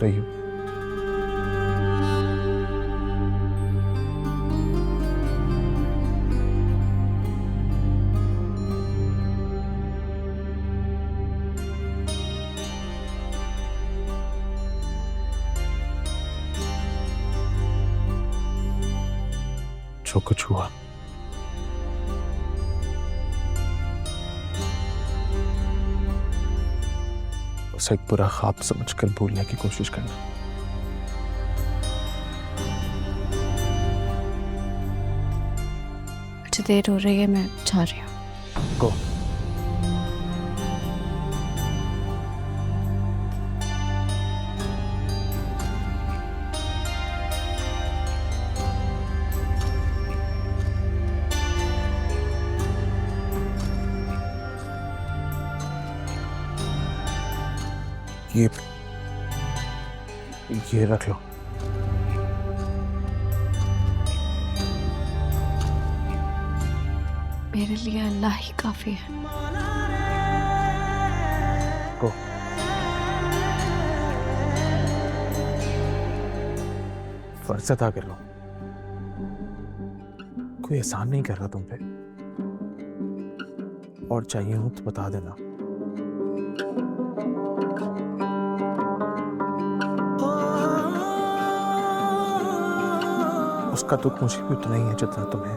रही हो? जो कुछ हुआ उसे एक बुरा ख्वाब समझकर भूलने की कोशिश करना। मुझे देर हो रही है, मैं जा रही हूँ। गो। ये रख लो। मेरे लिए अल्लाह ही काफी है। गो। फर्ज अदा कर लो। कोई एहसान नहीं कर रहा तुम पे। और चाहिए हो तो बता देना। उसका दुख मुझे भी उतना ही है जितना तुम्हें।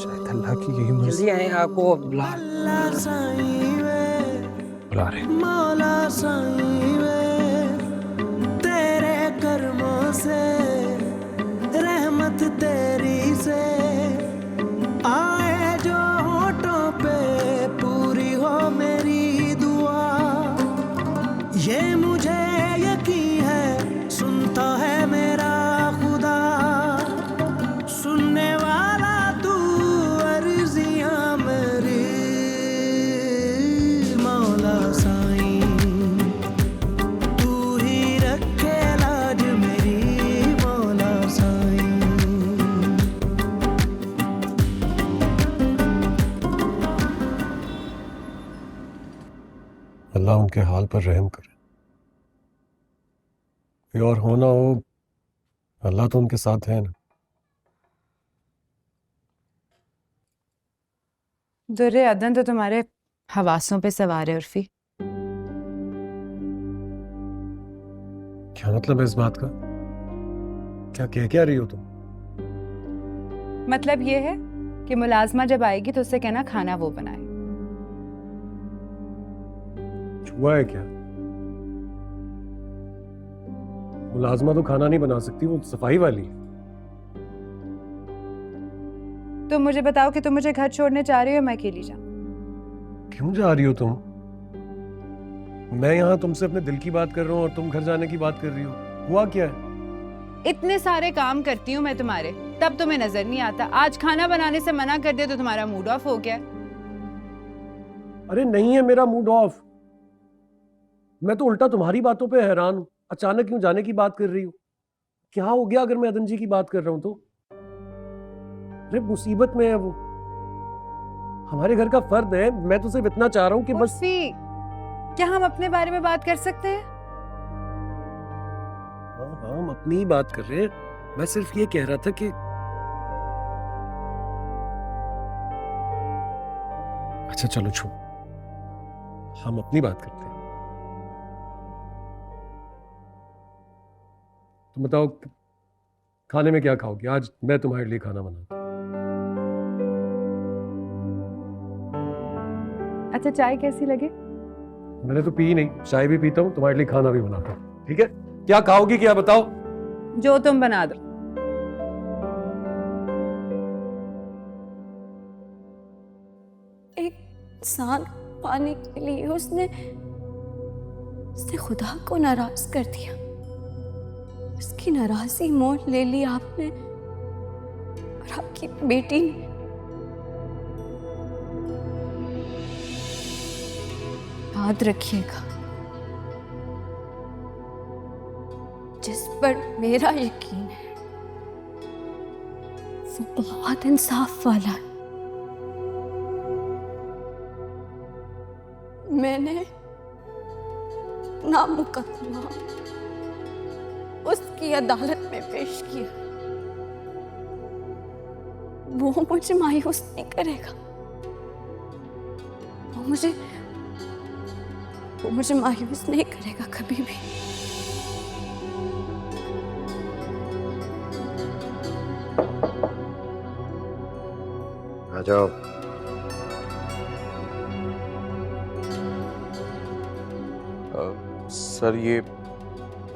शायद अल्लाह की यही मर्जी। जल्दी आए, आपको बुला रहे। तेरे कर्मों से, रहमत तेरी से आए जो होठों पे, पूरी हो मेरी दुआ। ये मुझे यकीन है, सुनता है मेरा खुदा, सुनने वाला तू अर्जियां मेरी। मौला साईं तू ही रखे लाज मेरी, मौला साईं। अल्लाह उनके हाल पर रहम करे। कोई और हो ना हो, अल्लाह तो उनके साथ है ना। दुर्रे अदन तो तुम्हारे हवासों पे सवार है उर्फी। क्या मतलब है इस बात का? क्या कह क्या रही हो तुम? मतलब ये है कि मुलाजमा जब आएगी तो उससे कहना खाना वो बनाए। हुआ है क्या? मुलाजमा तो खाना नहीं बना सकती, वो सफाई वाली है। तुम मुझे बताओ कि तुम मुझे घर छोड़ने चाह रही हो, मैं अकेली जाऊं? क्यों जा रही हो तुम? मैं यहाँ तुमसे अपने दिल की बात कर रहा हूँ और तुम घर जाने की बात कर रही हो। हुआ क्या है? इतने सारे काम करती हूँ मैं तुम्हारे, तब तुम्हें नजर नहीं आता। आज खाना बनाने से मना कर दिया तो तुम्हारा मूड ऑफ हो गया। अरे नहीं है मेरा मूड ऑफ। मैं तो उल्टा तुम्हारी बातों पे हैरान हूँ। अचानक क्यों जाने की बात कर रही हो? क्या हो गया अगर मैं अदन जी की बात कर रहा हूं तो? अरे मुसीबत में है वो, हमारे घर का फर्द है। मैं तो सिर्फ इतना चाह रहा हूँ कि बस। उर्फी, क्या हम अपने बारे में बात कर सकते हैं? हाँ, हम अपनी ही बात कर रहे हैं। मैं सिर्फ ये कह रहा था कि अच्छा चलो छोड़ो, हम अपनी बात करते हैं। तुम बताओ खाने में क्या खाओगे? आज मैं तुम्हारे लिए खाना बनाता हूँ। अच्छा, चाय कैसी लगे? मैंने तो पी नहीं, चाय भी पीता हूँ, तुम्हारे लिए खाना भी बनाता हूँ। ठीक है, क्या खाओगी क्या बताओ? जो तुम बना दो। एक इंसान पाने के लिए उसने खुदा को नाराज कर दिया। उसकी नाराजगी मोल ले ली आपने और आपकी बेटी ने। याद रखिएगा, जिस पर मेरा यकीन है वो बहुत इंसाफ वाला है। मैंने ना मुकदमा उसकी अदालत में पेश किया, वो मुझे मायूस नहीं करेगा। वो मुझे मायूस नहीं करेगा कभी भी। आ जाओ। सर, ये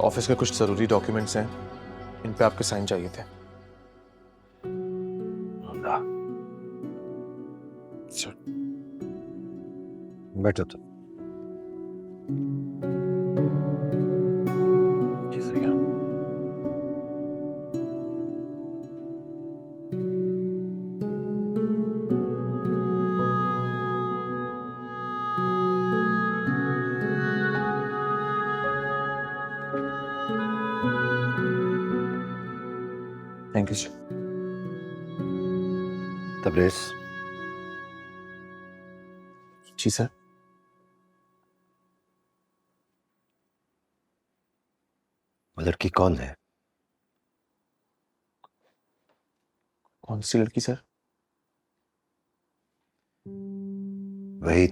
ऑफिस के कुछ ज़रूरी डॉक्यूमेंट्स हैं, इन पे आपके साइन चाहिए थे। सर, बैठो तो। जी सर। यहाँ थैंक यू सर। तबरेज, जी सर। वो लड़की कौन है? कौन सी लड़की सर? वही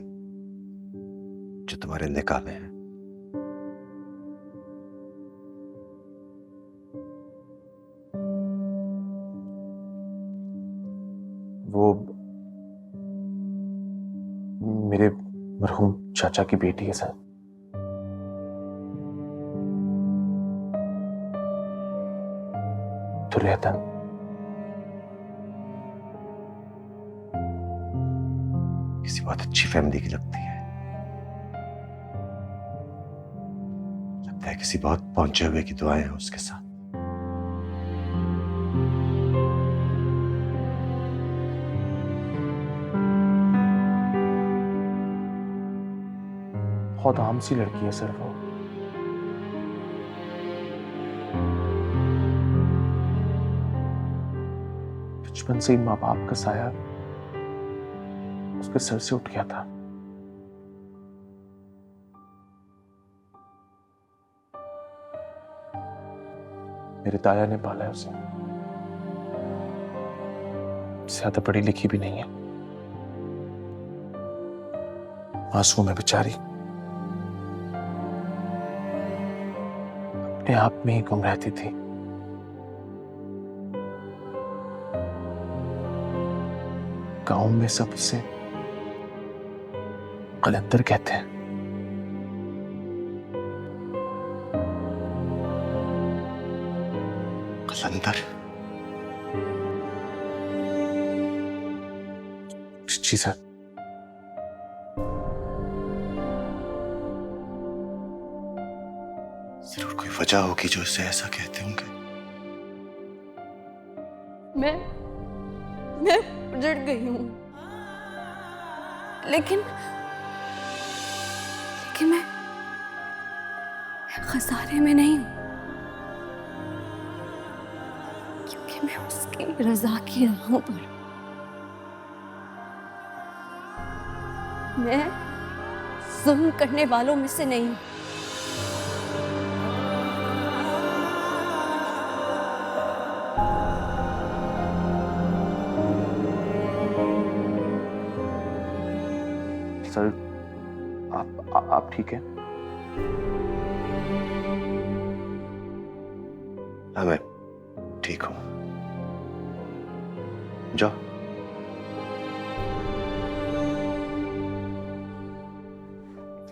जो तुम्हारे निकाह में है। वो मेरे मरहूम चाचा की बेटी है सर। दुर्योधन। किसी बहुत अच्छी फैमिली की लगती है। लगता है किसी बहुत पहुंचे हुए की दुआएं हैं उसके साथ। बहुत आम सी लड़की है सर वो। बचपन से ही माँ बाप का साया उसके सर से उठ गया था। मेरे ताया ने पाला है उसे। ज्यादा पढ़ी लिखी भी नहीं है, मासूम है बेचारी। अपने आप में ही गुम रहती थी। गांव में सब उसे कलंदर कहते हैं। कलंदर? जी सर। जरूर कोई वजह होगी जो इसे ऐसा कहते होंगे। मैं उजड़ गई हूं, लेकिन मैं खसारे में नहीं हूं, क्योंकि मैं उसकी रजा की राहों पर हूं। मैं जुल्म करने वालों में से नहीं हूं। सर, आप ठीक है? हाँ, मैं ठीक हूं। जाओ।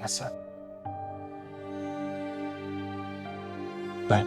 Yes sir. बाय।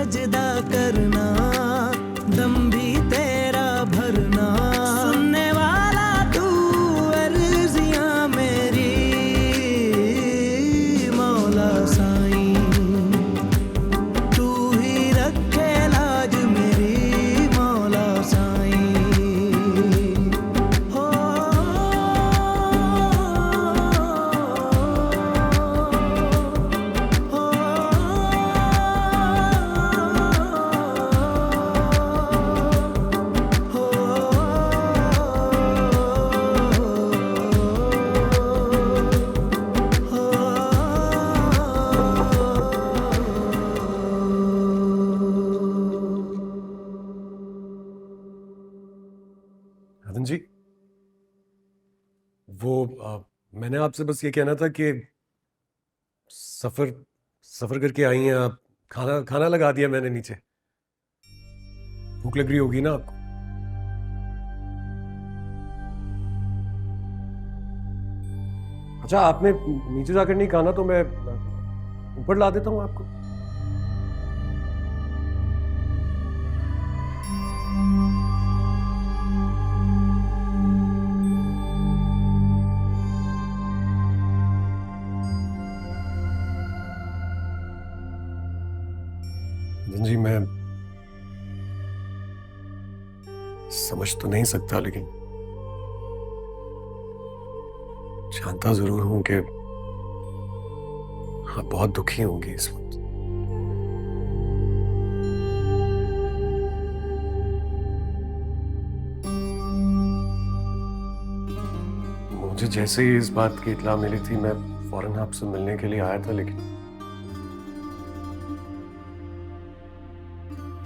सजदा करना, दम भी तेरा भरना, सुनने वाला तू अर्जियां मेरी मौला साईं, तू ही रखे लाज मेरी मौला साईं। हो राधन जी, वो मैंने आपसे बस ये कहना था कि सफर सफर करके आई हैं आप, खाना खाना लगा दिया मैंने नीचे। भूख लग रही होगी ना आपको? अच्छा, आपने नीचे जाकर नहीं खाना तो मैं ऊपर ला देता हूँ आपको। जी मैं समझ तो नहीं सकता, लेकिन जानता जरूर हूं कि आप बहुत दुखी होंगी इस वक्त। मुझे जैसे ही इस बात की इत्तला मिली थी, मैं फौरन आपसे मिलने के लिए आया था, लेकिन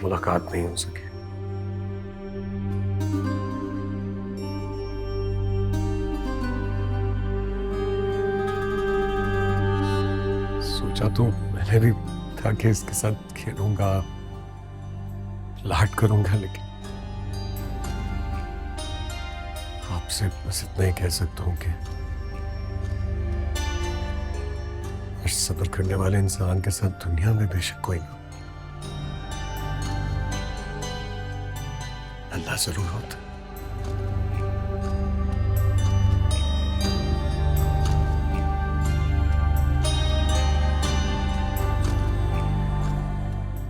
मुलाकात नहीं हो सकी। सोचा तो मैंने भी था कि इसके साथ खेलूंगा, लाड करूंगा, लेकिन आपसे बस इतना ही कह सकता हूं कि सब्र करने वाले इंसान के साथ दुनिया में बेशक कोई ना, अल्लाह जरूर होता।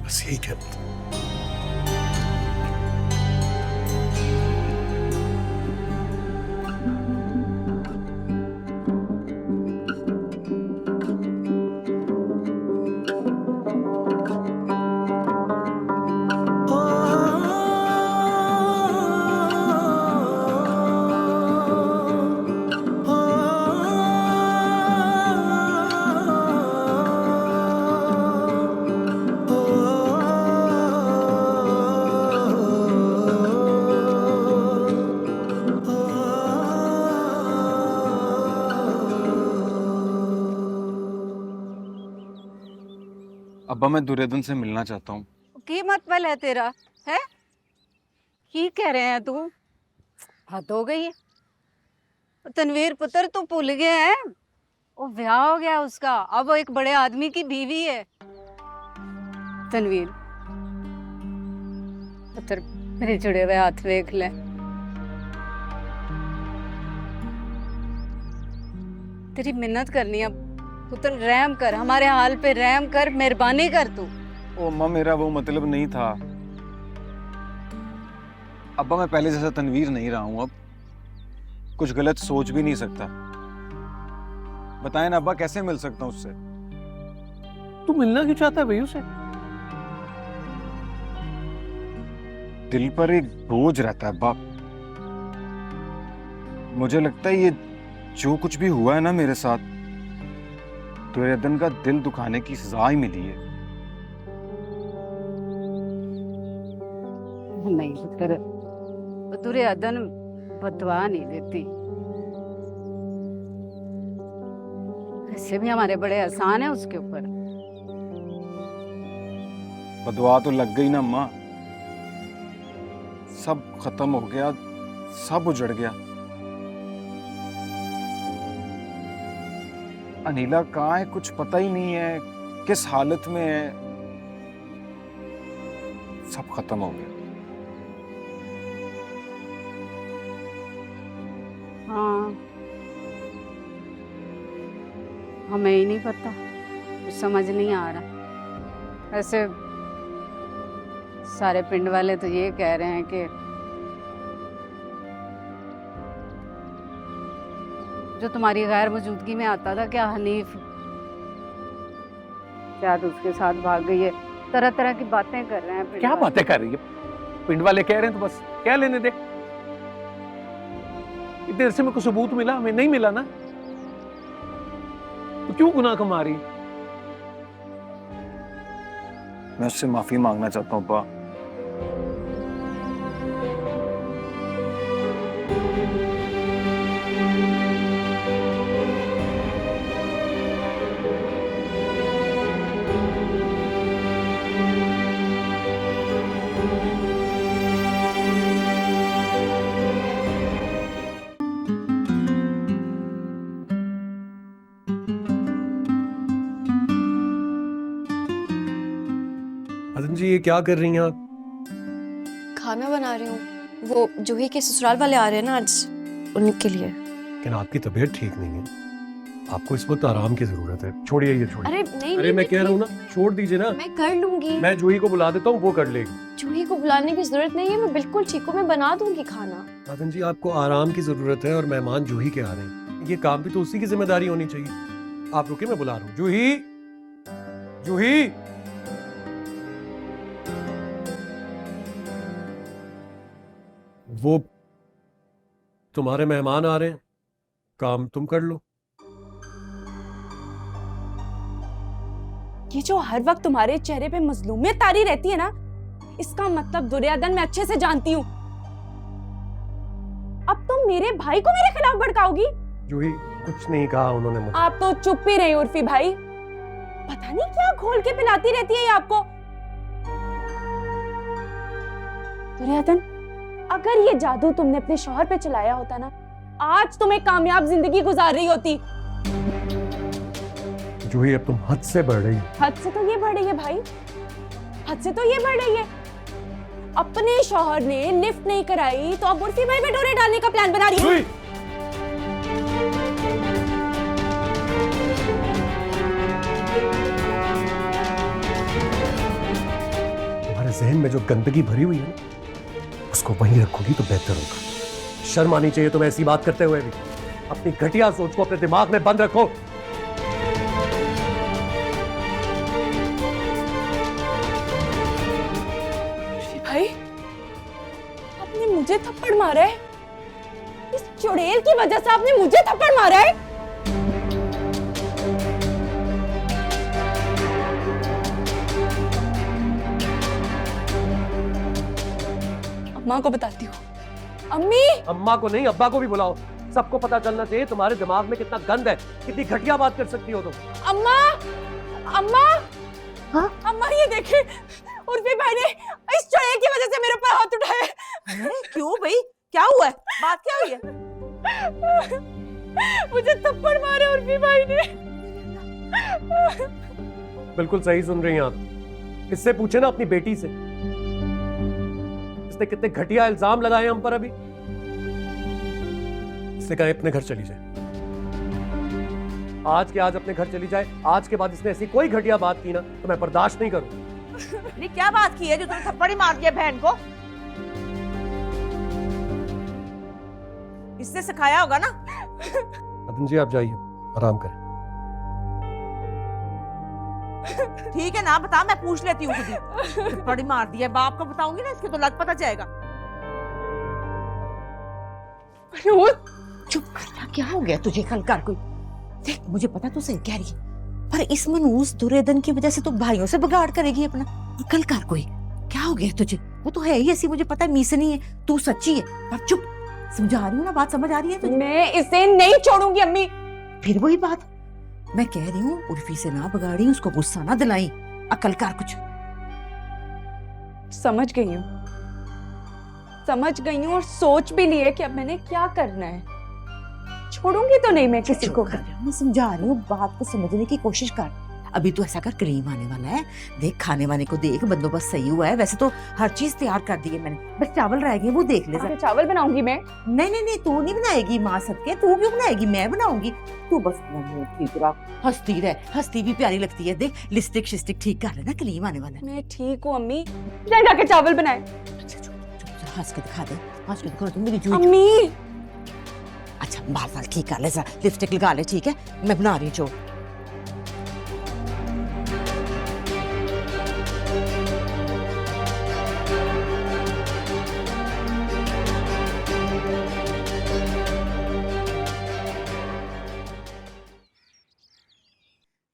बस यही कहता। अब्बा मैं दुर्योधन से मिलना चाहता हूँ। की मतलब है तेरा है? की कह रहे हैं तू? हद हो गई है। तनवीर पुत्र तू भूल गया है? वो ब्याह हो गया उसका, अब वो एक बड़े आदमी की बीवी है। तनवीर पुत्र मेरे जुड़े हुए हाथ देख ले। तेरी मिन्नत करनी है पुत्र, रहम कर, हमारे हाल पे रहम कर, मेहरबानी कर तू। ओ अम्मा मेरा वो मतलब नहीं था। अब्बा मैं पहले जैसा तनवीर नहीं रहा हूँ, अब कुछ गलत सोच भी नहीं सकता। बताएं ना अब्बा, कैसे मिल सकता हूँ उससे? तू मिलना क्यों चाहता है भाई उसे? दिल पर एक बोझ रहता है अब्बा। मुझे लगता है ये जो कुछ भी हुआ है ना मेरे साथ, दुर्योधन का दिल दुखाने की सजा ही मिली है। नहीं पुत्र, दुर्योधन बदवा नहीं देती। ऐसे भी हमारे बड़े एहसान है उसके ऊपर। बदवा तो लग गई ना अम्मा, सब खत्म हो गया, सब उजड़ गया। अनीला कहाँ है कुछ पता ही नहीं है, किस हालत में है। सब खत्म हो गया। हाँ, हमें ही नहीं पता, कुछ समझ नहीं आ रहा। ऐसे सारे पिंड वाले तो ये कह रहे हैं कि जो तुम्हारी गैर मौजूदगी में आता था, क्या हनीफ शायद उसके साथ भाग गई है। तरह तरह की बातें कर रहे हैं पिंड क्या वाले। बातें कर रही है? पिंड वाले कह रहे हैं तो बस क्या लेने दे। इतनी देर से मेरे को सबूत मिला, हमें नहीं मिला ना, तो क्यों गुनाह कमा रही? मैं उससे माफी मांगना चाहता हूँ अब्बा। अदन जी, ये क्या कर रही हैं आप? खाना बना रही हूँ। वो जूही के ससुराल वाले आ रहे हैं ना आज, उनके लिए। लेकिन आपकी तबीयत ठीक नहीं है, आपको इस वक्त आराम की जरूरत है। छोड़िए ये, छोड़िए। अरे नहीं अरे नहीं, मैं कह रहा हूँ ना, छोड़ दीजिए ना। मैं कर लूंगी। मैं जूही को बुला देता हूँ, वो कर लेगी। जूही को बुलाने की जरूरत नहीं है, मैं बिल्कुल ठीक हूँ, मैं बना दूंगी खाना। अदन जी, आपको आराम की जरूरत है और मेहमान जूही के आ रहे हैं, ये काम भी तो उसी की जिम्मेदारी होनी चाहिए। आप रुके, मैं बुला रहा हूँ। जूही, जूही। वो तुम्हारे मेहमान आ रहे हैं, काम तुम कर लो। ये जो हर वक्त तुम्हारे चेहरे पे मजलूमियत तारी रहती है ना, इसका मतलब दुर्योधन मैं अच्छे से जानती हूँ। अब तुम मेरे भाई को मेरे खिलाफ भड़काओगी? जूही, कुछ नहीं कहा उन्होंने मुझे। आप तो चुप ही रहे उर्फी भाई, पता नहीं क्या घोल के पिलाती रहती है ये आपको। दुर्योधन, अगर ये जादू तुमने अपने शौहर पे चलाया होता ना, आज तुम एक कामयाब जिंदगी गुजार रही होती। जूही, अब तुम हद से बढ़ रही हो। हद से तो ये बढ़ रही है भाई, हद से तो ये बढ़ रही है। अपने शौहर ने लिफ्ट नहीं कराई तो अब उर्फी भाई पे डोरे डालने का प्लान बना रही है। जूही! तुम्हारे जहन में जो गंदगी भरी हुई है ना, उसको वहीं रखोगी तो बेहतर होगा। शर्म आनी चाहिए तुम्हें ऐसी बात करते हुए भी। अपनी घटिया सोच को अपने दिमाग में बंद रखो। भाई, आपने मुझे थप्पड़ मारा है, इस चुड़ैल की वजह से आपने मुझे थप्पड़ मारा है। अम्मा को बताती हूँ। अम्मी! अम्मा को नहीं, अब्बा को भी बुलाओ। सबको पता चलना चाहिए तुम्हारे दिमाग में कितना गंद है, कितनी घटिया बात कर सकती हो तुम। अम्मा! अम्मा! हाँ? अम्मा, ये देखे, उर्फी भाई ने इस चुड़ैल की वजह से मेरे ऊपर हाथ उठाया है। क्यों भाई, क्या हुआ है? बात क्या हुई है? मुझे थप्पड़ मारे उर्फी भाई ने। बिल्कुल सही सुन रही हैं आप। इससे पूछे ना अपनी बेटी से, इसने कितने घटिया इल्जाम लगाए हम पर। अभी इसने कहा अपने घर चली जाए, आज के आज अपने घर चली जाए। आज के बाद इसने ऐसी कोई घटिया बात की ना तो मैं बर्दाश्त नहीं करूं। नहीं, क्या बात की है जो तुमने थप्पड़ ही मार दिया बहन को? इसने सिखाया होगा ना। अदन जी, आप जाइए, आराम करें। ठीक है ना, बता, मैं पूछ लेती हूँ खुद ही। थप्पड़ मार दिया, बाप को बताऊंगी ना, इसके तो लग पता जाएगा। चुप करना, क्या हो गया तुझे? कल कर कोई देख, मुझे पता तू सही कह रही है, पर इस मनूस दुर्योधन की वजह से तो भाइयों से बिगाड़ करेगी अपना। कल कर कोई, क्या हो गया तुझे? वो तो है ही ऐसी, मुझे पता है, मीसनी है, तू सच्ची है। पर चुप, समझा रही हूँ ना, बात समझ आ रही है तुझे? मैं इसे नहीं छोड़ूंगी अम्मी। फिर वही बात मैं कह रही हूँ, उर्फी से ना बिगाड़ी, उसको गुस्सा ना दिलाई, अकल कर कुछ। समझ गई हूँ, समझ गई हूँ और सोच भी लिए कि अब मैंने क्या करना है। छोड़ूंगी तो नहीं मैं किसी को। मैं समझा रही हूँ, बात को समझने की कोशिश कर। अभी तो ऐसा कर, करीम आने वाला है, देख खाने वाने को देख, बंदोबस्त सही हुआ है, वैसे तो हर चीज तैयार कर दी है मैंने, बस चावल रह गए वो देख ले जरा। चावल बनाऊंगी मैं। नहीं, तू नहीं बनाएगी माँ सदके, तू क्यों बनाएगी, मैं बनाऊंगी। तू बस अपना मुंह ठीक रख, हंसती रह, हंसती भी प्यारी लगती है। देख लिपस्टिक शिस्टिक ठीक कर लेना, करीम आने वाला है। मैं ठीक हूँ अम्मी, जाके चावल बनाए। अच्छा चुप चुप, हंस के दिखा दे, हंस के दिखा, तुम मेरी जूही। अम्मी अच्छा बाल ठीक कर ले जरा, लिपस्टिक लगा ले, ठीक है, मैं बना रही हूँ चोट।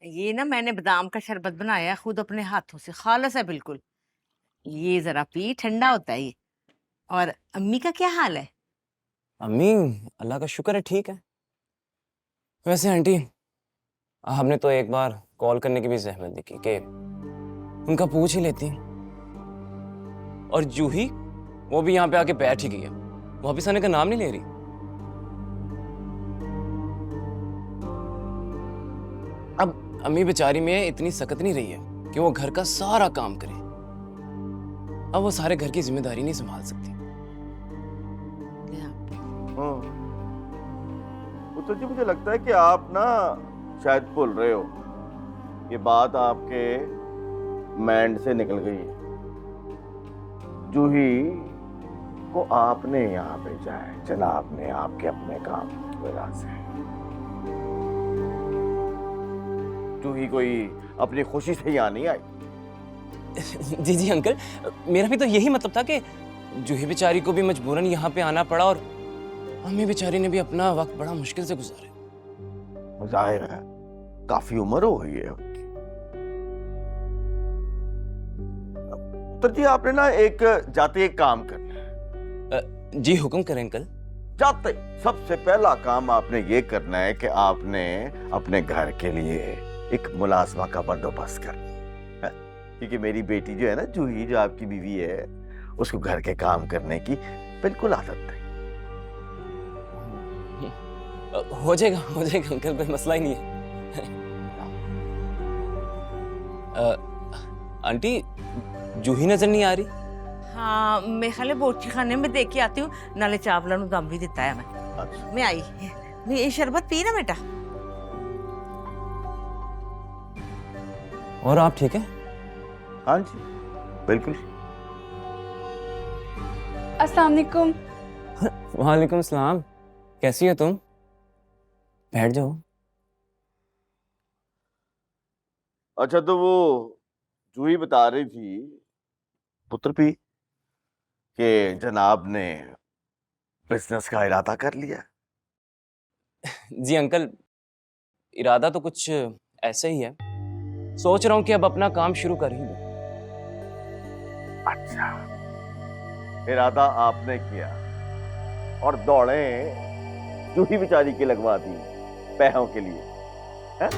ये ना मैंने बादाम का शरबत बनाया है खुद अपने हाथों से, खालस है बिल्कुल। ये जरा पी, ठंडा होता है ये। और अम्मी का क्या हाल है? अम्मी अल्लाह का शुक्र है ठीक है। वैसे आंटी आपने तो एक बार कॉल करने की भी जहमत नहीं की कि उनका पूछ ही लेती। और जूही वो भी यहाँ पे आके बैठ ही गई है, वापिस आने का नाम नहीं ले रही। अब अम्मी बेचारी में इतनी सकत नहीं रही है कि वो घर का सारा काम करे। अब वो सारे घर की जिम्मेदारी नहीं संभाल सकती। पुत्र जी मुझे लगता है कि आप ना शायद भूल रहे हो, ये बात आपके माइंड से निकल गई है। जूही को आपने यहाँ भेजा है जनाब ने, आपके अपने काम की वजह से। जूही कोई अपनी खुशी से यहाँ नहीं आई। जी अंकल, मेरा भी तो यही मतलब था कि जूही बेचारी को भी मजबूरन यहाँ पे आना पड़ा और अम्मी बेचारी ने भी अपना वक्त बड़ा मुश्किल से गुजारा। जाहिर है काफी उम्र हो गई है। पुत्र जी आपने ना जाते एक काम करना है। जी हुक्म करें अंकल। जाते सबसे पहला काम आपने ये करना है कि आपने अपने घर के लिए एक मुलाजमा का बंदोबस्त करना है, क्योंकि मेरी बेटी जो है ना जूही, जो आपकी बीवी है, उसको घर के काम करने की बिल्कुल आदत नहीं। हो जाएगा अंकल, कोई मसला ही नहीं है। आंटी जूही नजर नहीं आ रही? हाँ मैं खाले बोटी खाने में देख के आती हूँ, नाले चावलों में दम भी देता है मैं। अच्छा। मैं आई, ये शरबत पी ना बेटा। और आप ठीक है? हाँ जी बिल्कुल। अस्सलाम वालेकुम। वालेकुम सलाम, कैसी हो तुम? बैठ जाओ। अच्छा तो वो जूही बता रही थी पुत्र भी कि जनाब ने बिजनेस का इरादा कर लिया। जी अंकल, इरादा तो कुछ ऐसे ही है, सोच रहा हूँ कि अब अपना काम शुरू कर ही लूं। अच्छा, इरादा आपने किया और दौड़े जूही बेचारी की लगवा दी पैसों के लिए, है?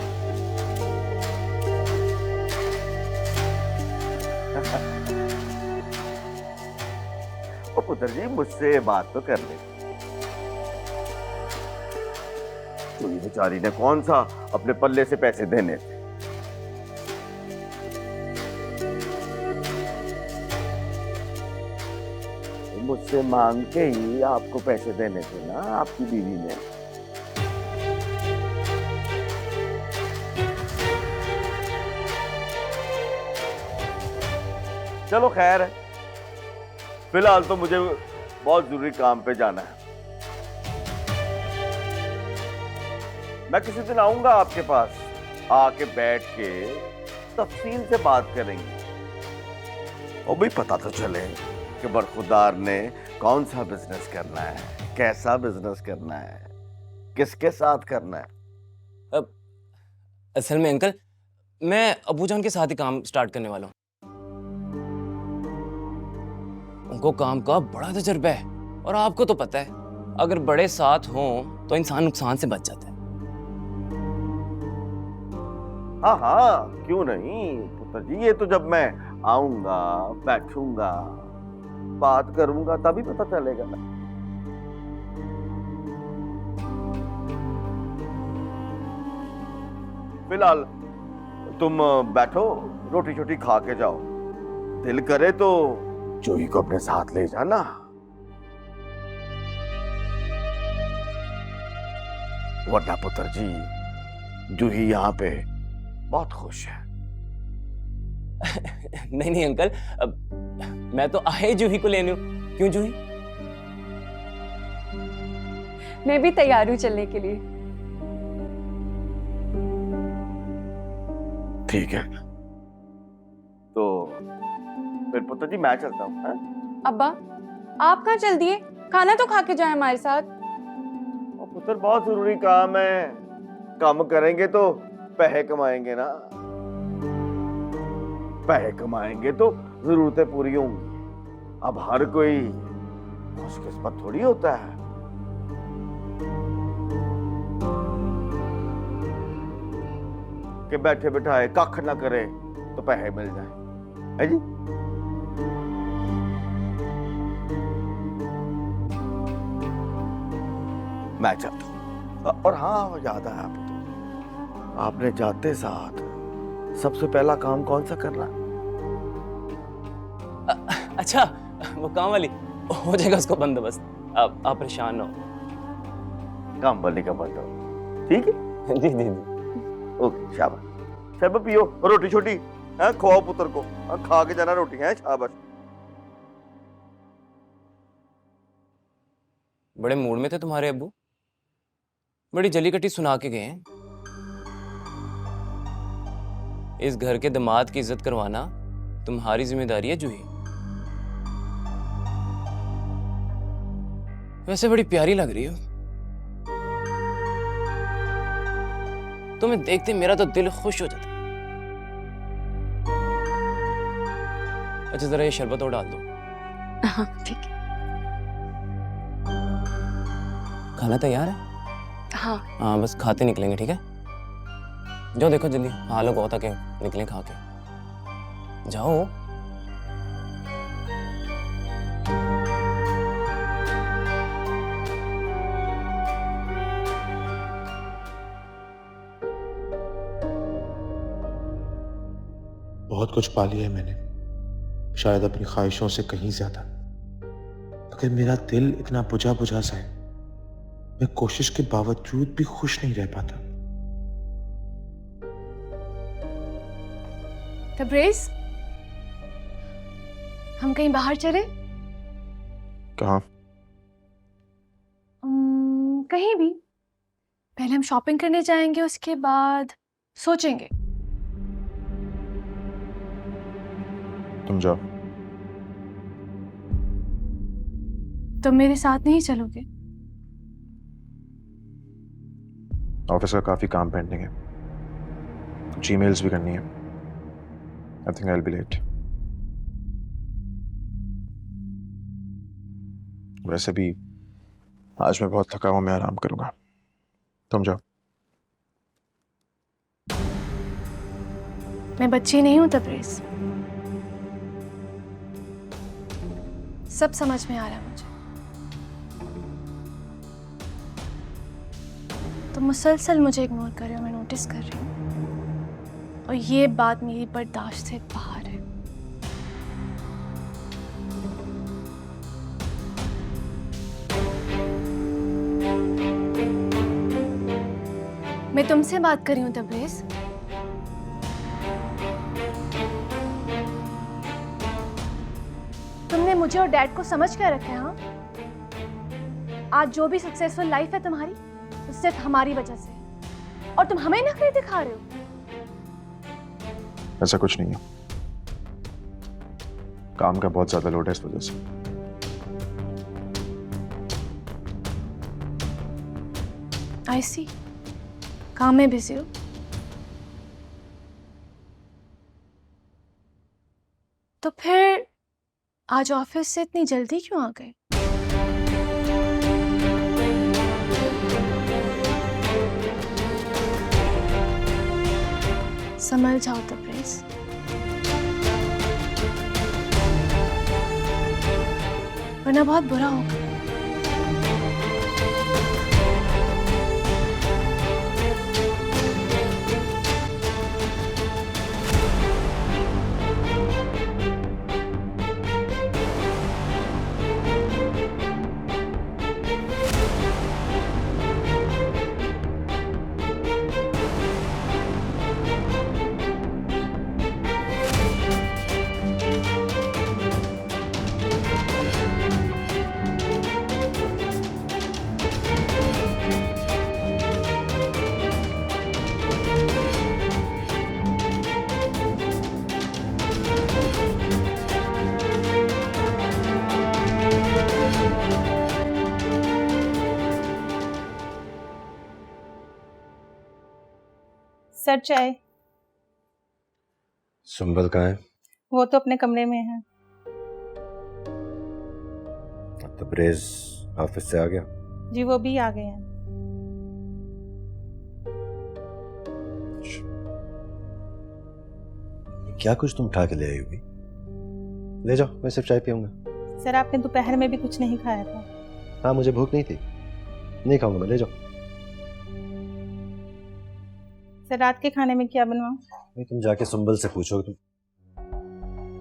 ओ पुत्र जी मुझसे बात तो कर ले। जूही बेचारी ने कौन सा अपने पल्ले से पैसे देने थे? मुझसे मांग के ही आपको पैसे देने थे ना आपकी बीवी ने। चलो खैर है, फिलहाल तो मुझे बहुत जरूरी काम पे जाना है। मैं किसी दिन आऊंगा आपके पास, आके बैठ के तफसील से बात करेंगे और भी पता तो चले कि बरखुरदार ने कौन सा बिजनेस करना है, कैसा बिजनेस करना है, किसके साथ करना है। अब असल में अंकल मैं अबूजान के साथ ही काम स्टार्ट करने वाला हूँ। उनको काम का बड़ा तजुर्बा है और आपको तो पता है अगर बड़े साथ हों तो इंसान नुकसान से बच जाता है। हाँ हाँ क्यों नहीं पुत्र जी, ये तो जब मैं आऊंगा, बैठूंगा, बात करूंगा तभी पता चलेगा ना। फिलहाल तुम बैठो, रोटी छोटी खा के जाओ। दिल करे तो जूही को अपने साथ ले जाना। वरना पुत्र जी, जूही यहाँ पे बहुत खुश है। नहीं नहीं अंकल, अब मैं तो आए जूही को लेने हूँ। क्यों जूही? मैं भी तैयार हूँ चलने के लिए। ठीक है, तो फिर पुत्र जी मैं चलता हूँ। हाँ? अब्बा, आप कहाँ चल दिए? खाना तो खा के जाए हमारे साथ। और पुत्र बहुत जरूरी काम है, काम करेंगे तो पैसे कमाएंगे ना, पैसे कमाएंगे तो जरूरतें पूरी होंगी। अब हर कोई खुशकिस्मत थोड़ी होता है। कि बैठे बिठाए कख ना करे तो पैसे मिल जाए, है जी? मैं चलता हूं। और हाँ, याद आया आपने जाते साथ सबसे पहला काम कौन सा करना? अच्छा, वो काम वाली हो जाएगा उसको बंदोबस्त। आप परेशान ना हो। काम वाली का बंद हो, ठीक है? जी जी जी। ओके, शाबाश। सब पियो रोटी छोटी, हाँ, खवाओ पुत्र को। हाँ, खा के जाना रोटी, है? शाबाश। बड़े मूड में थे तुम्हारे अब्बू, बड़ी जली कटी सुना के गए हैं। इस घर के दामाद की इज्जत करवाना तुम्हारी जिम्मेदारी है जूही। वैसे बड़ी प्यारी लग रही हो, तुम्हें देखते मेरा तो दिल खुश हो जाता। अच्छा, जरा ये शरबत और डाल दो। हाँ ठीक है। खाना तैयार है? हाँ हाँ, बस खाते निकलेंगे, ठीक है? जाओ, देखो जल्दी, हालों को होता के निकले खा के। जाओ। बहुत कुछ पा लिया है मैंने, शायद अपनी ख्वाहिशों से कहीं ज्यादा, मगर मेरा दिल इतना बुझा बुझा सा है, मैं कोशिश के बावजूद भी खुश नहीं रह पाता। तब्रेज़, हम कहीं बाहर चले? कहाँ? कहीं भी। पहले हम शॉपिंग करने जाएंगे, उसके बाद सोचेंगे। तुम जाओ। तुम मेरे साथ नहीं चलोगे? ऑफिस का काफी काम पेंडिंग है, कुछ ईमेल्स भी करनी है। I think I will be late. वैसे भी आज मैं बहुत थका हूं, मैं आराम करूंगा। तुम जाओ। मैं बच्ची नहीं हूं तब्रेज़, सब समझ में आ रहा है मुझे। तुम मुसलसल मुझे इग्नोर कर रहे हो, मैं नोटिस कर रही हूँ, और ये बात मेरी बर्दाश्त से बाहर है। मैं तुमसे बात कर रही हूँ तब्रेज़। तुमने मुझे और डैड को समझ क्या रखा है? हाँ, आज जो भी सक्सेसफुल लाइफ है तुम्हारी, वो सिर्फ हमारी वजह से है, और तुम हमें नखरे दिखा रहे हो। ऐसा कुछ नहीं है, काम का बहुत ज्यादा लोड है इस वजह से। आई सी, काम में बिजी हो। तो फिर आज ऑफिस से इतनी जल्दी क्यों आ गए? संभल जाओ तब्रेज़, वरना बहुत बुरा होगा। सर चाय। संभल कहाँ है? वो तो अपने कमरे में है। तबरेज ऑफिस से आ गया? जी वो भी आ गए हैं। क्या कुछ तुम उठा के ले आई होगी? ले जाओ, मैं सिर्फ चाय पीऊंगा। सर आपने दोपहर में भी कुछ नहीं खाया था। हाँ, मुझे भूख नहीं थी, नहीं खाऊंगा मैं, ले जाओ। सर रात के खाने में क्या बनवाऊं? नहीं, तुम जाके संभल से पूछो। तुम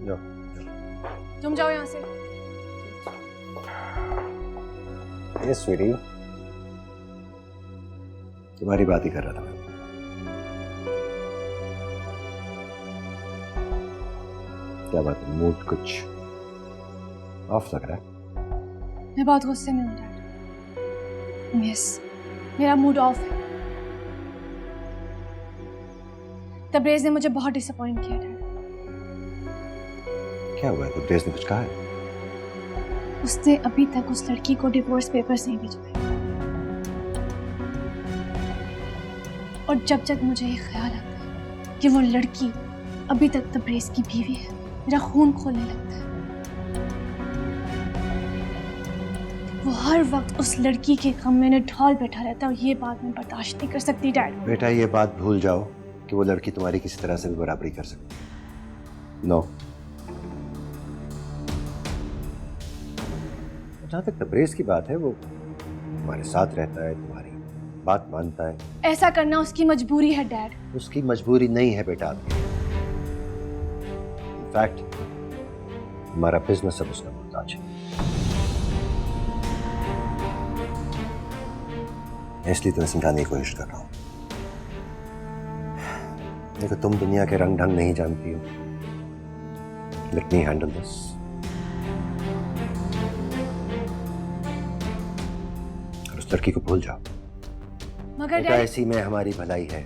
जाओ। तुम जाओ यहाँ से। ये स्वीटी, तुम्हारी बात ही कर रहा था मैं। क्या बात है, मूड कुछ ऑफ लग रहा है? मैं बहुत गुस्से में हूँ डैड। यस, मेरा मूड ऑफ है। तबरेज ने मुझे बहुत डिसअपॉइंट किया डैड। क्या हुआ है? तबरेज ने कुछ कहा है? उसने अभी तक उस लड़की को डिवोर्स पेपर्स नहीं भिजवाए। और जब जब मुझे ये ख्याल आता है कि वो लड़की अभी तक तबरेज की बीवी है, मेरा खून खोलने लगता है। वो हर वक्त उस लड़की के गम में निढाल बैठा रहता है और ये बात मैं बर्दाश्त नहीं कर सकती डैड। बेटा, ये बात भूल जाओ कि वो लड़की तुम्हारी किसी तरह से भी बराबरी कर सकती। नो। जहां तक तबरेज की बात है, वो तुम्हारे साथ रहता है, तुम्हारी बात मानता है। ऐसा करना उसकी मजबूरी है डैड। उसकी मजबूरी नहीं है बेटा। इनफैक्ट हमारा बिजनेस अब उसका मोहताज है। मैं इसलिए तुम्हें समझाने की कोशिश कर रहा हूं। देखो, तुम दुनिया के रंग ढंग नहीं जानती हो। Let me handle this. और उस लड़की को भूल जाओ। मगर बेटा, ऐसी में हमारी भलाई है।